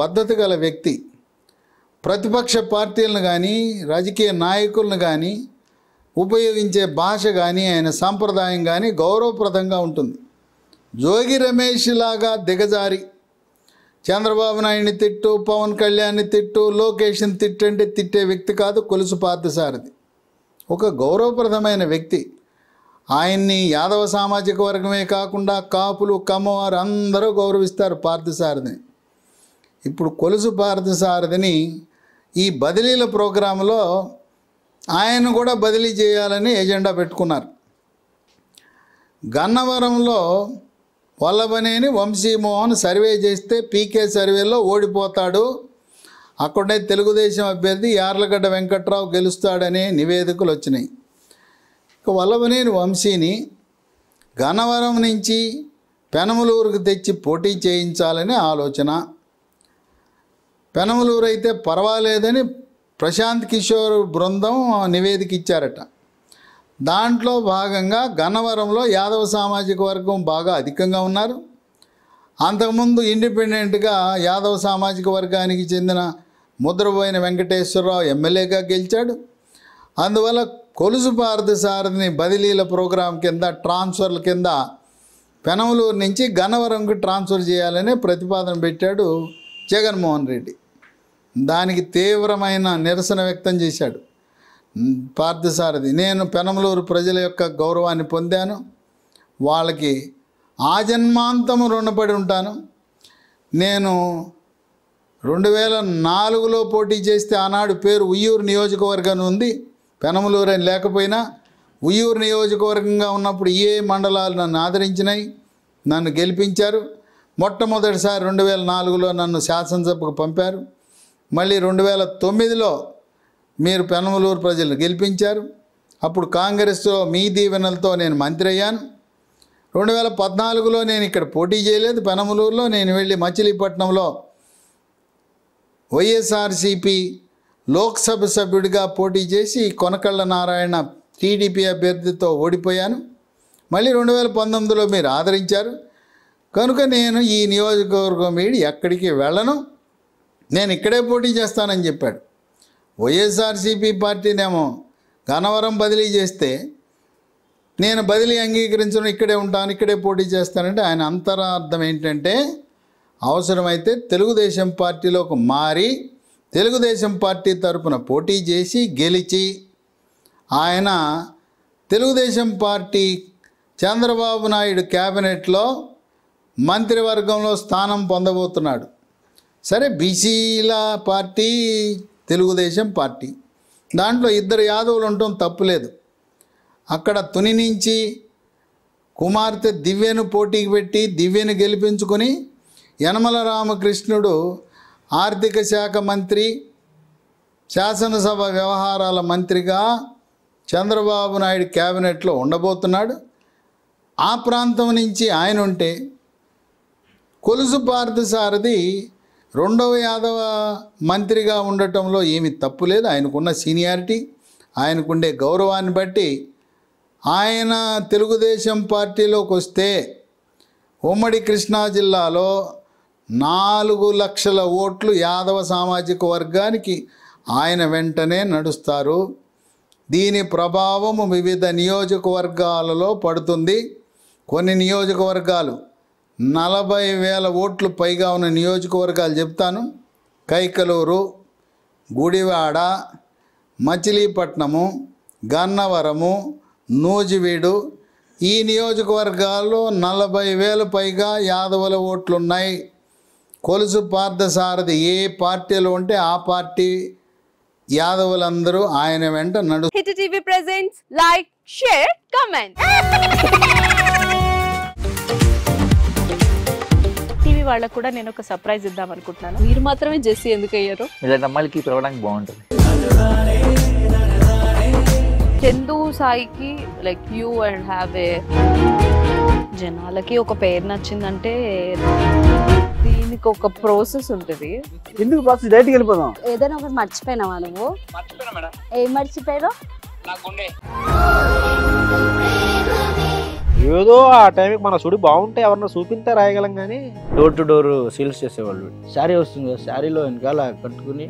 పద్ధతి గల వ్యక్తి. ప్రతిపక్ష పార్టీలను కానీ రాజకీయ నాయకులను కానీ ఉపయోగించే భాష కానీ ఆయన సాంప్రదాయం కానీ గౌరవప్రదంగా ఉంటుంది. జోగి రమేష్ లాగా దిగజారి చంద్రబాబు నాయుడిని తిట్టు, పవన్ కళ్యాణ్ని తిట్టు, లోకేష్ని తిట్టంటే తిట్టే వ్యక్తి కాదు కొలుసు పార్థసారథి. ఒక గౌరవప్రదమైన వ్యక్తి. ఆయన్ని యాదవ సామాజిక వర్గమే కాకుండా కాపులు, కమ్మవారు అందరూ గౌరవిస్తారు పార్థసారథిని. ఇప్పుడు కొలుసు పార్థసారథిని ఈ బదిలీల ప్రోగ్రాంలో ఆయన కూడా బదిలీ చేయాలని ఎజెండా పెట్టుకున్నారు. గన్నవరంలో వల్లభనేని వంశీమోహన్ సర్వే చేస్తే పీకే సర్వేలో ఓడిపోతాడు, అక్కడే తెలుగుదేశం అభ్యర్థి యార్లగడ్డ వెంకట్రావు గెలుస్తాడనే నివేదికలు వచ్చినాయి. ఇక వల్లభనేని వంశీని గన్నవరం నుంచి పెనమలూరుకు తెచ్చి పోటీ చేయించాలని ఆలోచన. పెనమలూరు అయితే పర్వాలేదని ప్రశాంత్ కిషోర్ బృందం నివేదిక ఇచ్చారట. దాంట్లో భాగంగా గన్నవరంలో యాదవ సామాజిక వర్గం బాగా అధికంగా ఉన్నారు. అంతకుముందు ఇండిపెండెంట్గా యాదవ సామాజిక వర్గానికి చెందిన ముద్రబోయిన వెంకటేశ్వరరావు ఎమ్మెల్యేగా గెలిచాడు. అందువల్ల కొలుసు పార్థసారథిని బదిలీల ప్రోగ్రాం కింద, ట్రాన్స్ఫర్ల కింద పెనమలూరు నుంచి గన్నవరంకి ట్రాన్స్ఫర్ చేయాలనే ప్రతిపాదన పెట్టాడు జగన్మోహన్ రెడ్డి. దానికి తీవ్రమైన నిరసన వ్యక్తం చేశాడు పార్థసారథి. నేను పెనమలూరు ప్రజల యొక్క గౌరవాన్ని పొందాను, వాళ్ళకి ఆజన్మాంతము రుణపడి ఉంటాను. నేను 2004లో పోటీ చేస్తే ఆనాడు పేరు ఉయ్యూరు నియోజకవర్గం ఉంది, పెనమలూరు అని లేకపోయినా ఉయ్యూరు నియోజకవర్గంగా ఉన్నప్పుడు ఏ మండలాలు నన్ను ఆదరించినాయి, నన్ను గెలిపించారు. మొట్టమొదటిసారి 2004లో నన్ను శాసనసభకు పంపారు. మళ్ళీ 2009లో మీరు పెనమలూరు ప్రజలు గెలిపించారు. అప్పుడు కాంగ్రెస్లో మీ దీవెనలతో నేను మంత్రి అయ్యాను. 2014లో నేను ఇక్కడ పోటీ చేయలేదు పెనమలూరులో. నేను వెళ్ళి మచిలీపట్నంలో వైఎస్ఆర్సీపీ లోక్సభ సభ్యుడిగా పోటీ చేసి కొనకళ్ళ నారాయణ టీడీపీ అభ్యర్థితో ఓడిపోయాను. మళ్ళీ 2019లో మీరు ఆదరించారు కనుక నేను ఈ నియోజకవర్గం వీడి ఎక్కడికి వెళ్ళను, నేను ఇక్కడే పోటీ చేస్తానని చెప్పాడు. వైఎస్ఆర్సీపీ పార్టీనేమో గన్నవరం బదిలీ చేస్తే నేను బదిలీ అంగీకరించడం, ఇక్కడే ఉంటాను, ఇక్కడే పోటీ చేస్తానంటే ఆయన అంతరార్థం ఏంటంటే అవసరమైతే తెలుగుదేశం పార్టీలోకి మారి తెలుగుదేశం పార్టీ తరపున పోటీ చేసి గెలిచి ఆయన తెలుగుదేశం పార్టీ చంద్రబాబు నాయుడు క్యాబినెట్లో మంత్రివర్గంలో స్థానం పొందబోతున్నాడు. సరే, బీసీల పార్టీ తెలుగుదేశం పార్టీ, దాంట్లో ఇద్దరు యాదవులు ఉండటం తప్పులేదు. అక్కడ తుని నుంచి కుమార్తె దివ్యను పోటీకి పెట్టి దివ్యను గెలిపించుకొని యనమల రామకృష్ణుడు ఆర్థిక శాఖ మంత్రి, శాసనసభ వ్యవహారాల మంత్రిగా చంద్రబాబు నాయుడు క్యాబినెట్లో ఉండబోతున్నాడు. ఆ ప్రాంతం నుంచి ఆయన ఉంటే కొలుసు పార్థసారథి రెండవ యాదవ మంత్రిగా ఉండటంలో ఏమీ తప్పు లేదు. ఆయనకున్న సీనియారిటీ, ఆయనకుండే గౌరవాన్ని బట్టి ఆయన తెలుగుదేశం పార్టీలోకి వస్తే ఉమ్మడి కృష్ణా జిల్లాలో 4 లక్షల ఓట్లు యాదవ సామాజిక వర్గానికి ఆయన వెంటనే నడుస్తారు. దీని ప్రభావం వివిధ నియోజకవర్గాలలో పడుతుంది. కొన్ని నియోజకవర్గాలు 40,000 ఓట్లు పైగా ఉన్న నియోజకవర్గాలు చెప్తాను: కైకలూరు, గుడివాడ, మచిలీపట్నము, గన్నవరము, నూజివీడు. ఈ నియోజకవర్గాల్లో 40,000 పైగా యాదవుల ఓట్లున్నాయి. కొలుసు పార్థసారథి ఏ పార్టీలో ఉంటే ఆ పార్టీ యాదవులందరూ ఆయన వెంట నడు. Hit TV presents like, share, comment. TV వాళ్ళకు కూడా నేను ఒక సర్ప్రైజ్ ఇద్దాం అనుకుంటున్నాను. మీరు మాత్రమే జెస్సీ ఎందుకు అయ్యారు? ఇలాంటి అమ్మాయిలకి పిలవడానికి బాగుంటుంది. చందు సాయికి like you and have a, జనాలకి ఒక పేరు నచ్చిందంటే దీనికి ఒక ప్రాసెస్ ఉంటుంది. ఎందుకు ప్రాసెస్? డైరెక్ట్‌గా వెళ్ళిపోదాం. ఏదైనా ఒకటి మర్చిపోయినావా నువ్వు? మర్చిపోయినా మేడం. ఏం మర్చిపోయావు? నా గుండె. ఏదో ఆ టైంకి మన సుడి బాగుంటే ఎవరన్నా చూపిస్తే రాయగలం కానీ డోర్ టు డోర్ సేల్స్ చేసేవాళ్ళు. శారీ వస్తుంది కదా, శారీలో వెనకాల కట్టుకుని